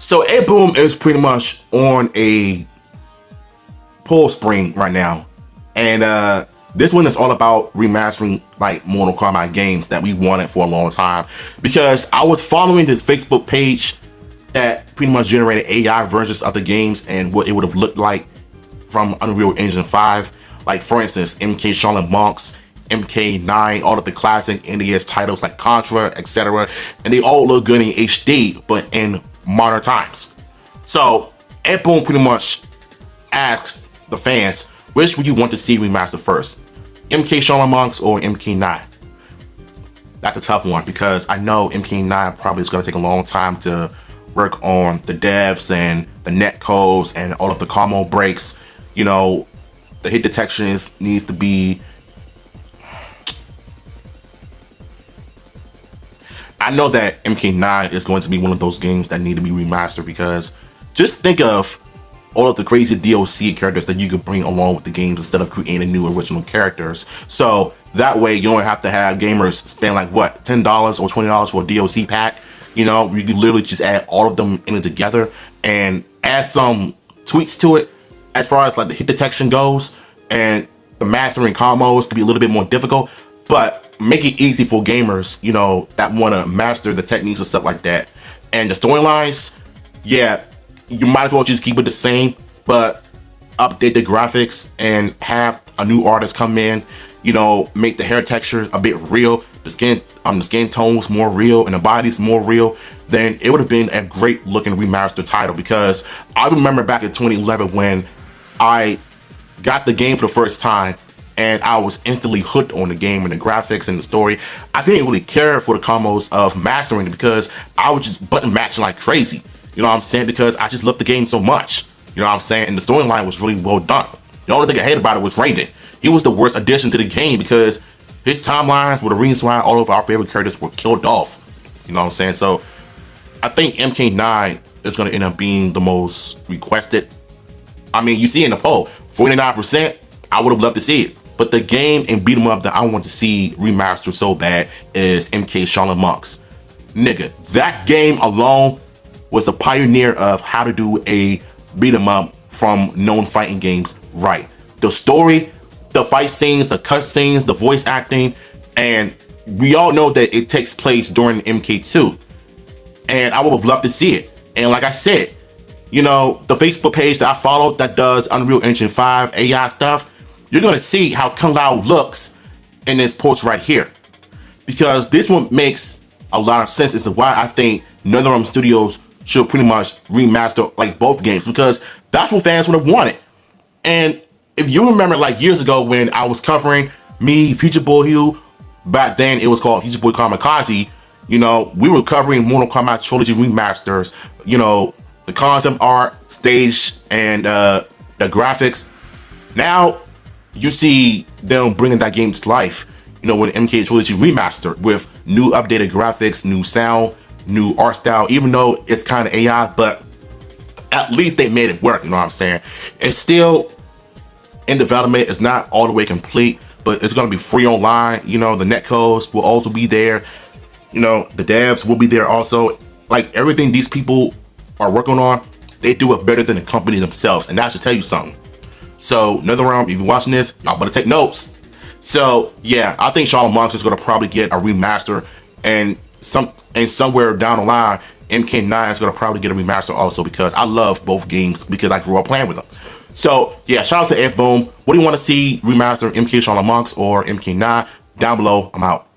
So Ed Boon is pretty much on a pull spring right now, and this one is all about remastering like Mortal Kombat games that we wanted for a long time. Because I was following this Facebook page that pretty much generated AI versions of the games and what it would have looked like from Unreal Engine 5. Like for instance, MK Shaolin Monks, MK9, all of the classic NES titles like Contra, etc. And they all look good in HD, but in modern times. So Ed Boon pretty much asks the fans, which would you want to see remastered first? MK Shaolin Monks or MK9? That's a tough one because I know MK9 probably is going to take a long time to work on the devs and the net codes and all of the combo breaks. You know, the hit detection needs to be... I know that MK9 is going to be one of those games that need to be remastered because just think of all of the crazy DLC characters that you could bring along with the games instead of creating new original characters. So that way you don't have to have gamers spend like what, $10 or $20 for a DLC pack. You know, you can literally just add all of them in it together and add some tweaks to it as far as like the hit detection goes, and the mastering combos can be a little bit more difficult, but make it easy for gamers, you know, that want to master the techniques and stuff like that. And the storylines, yeah, you might as well just keep it the same, but update the graphics and have a new artist come in, you know, make the hair textures a bit real, the skin tones more real, and the body's more real. Then it would have been a great looking remastered title. Because I remember back in 2011 when I got the game for the first time and I was instantly hooked on the game and the graphics and the story. I didn't really care for the combos of mastering it because I was just button matching like crazy. You know what I'm saying? Because I just loved the game so much. You know what I'm saying? And the storyline was really well done. The only thing I hated about it was Raiden. He was the worst addition to the game because his timelines were the reason why all of our favorite characters were killed off. You know what I'm saying? So I think MK9 is going to end up being the most requested. I mean, you see in the poll, 49%, I would have loved to see it. But the game and beat 'em up that I want to see remastered so bad is MK Shaolin Monks. Nigga, that game alone was the pioneer of how to do a beat 'em up from known fighting games right. The story, the fight scenes, the cut scenes, the voice acting, and we all know that it takes place during MK2. And I would have loved to see it. And like I said, you know, the Facebook page that I followed that does Unreal Engine 5 AI stuff, you're gonna see how Kung Lao looks in this post right here. Because this one makes a lot of sense as to why I think NetherRealm Studios should pretty much remaster like both games, because that's what fans would have wanted. And if you remember like years ago when I was covering me, Future Boy Hugh, back then it was called Future Boy Kamikaze, you know, we were covering Mortal Kombat Trilogy remasters, you know, the concept art, stage, and the graphics. Now you see them bringing that game to life, you know, with MK Trilogy remaster with new updated graphics, new sound, new art style, even though it's kind of AI, but at least they made it work, you know what I'm saying? It's still in development, it's not all the way complete, but it's gonna be free online, you know, the netcodes will also be there, you know, the devs will be there also. Like everything these people are working on, they do it better than the company themselves, and that should tell you something. So NetherRealm, if you're watching this, y'all better take notes. So yeah, I think Shaolin Monks is gonna probably get a remaster, and somewhere down the line, MK9 is gonna probably get a remaster also, because I love both games because I grew up playing with them. So yeah, shout out to Ed Boon. What do you want to see remaster, MK Shaolin Monks or MK9? Down below. I'm out.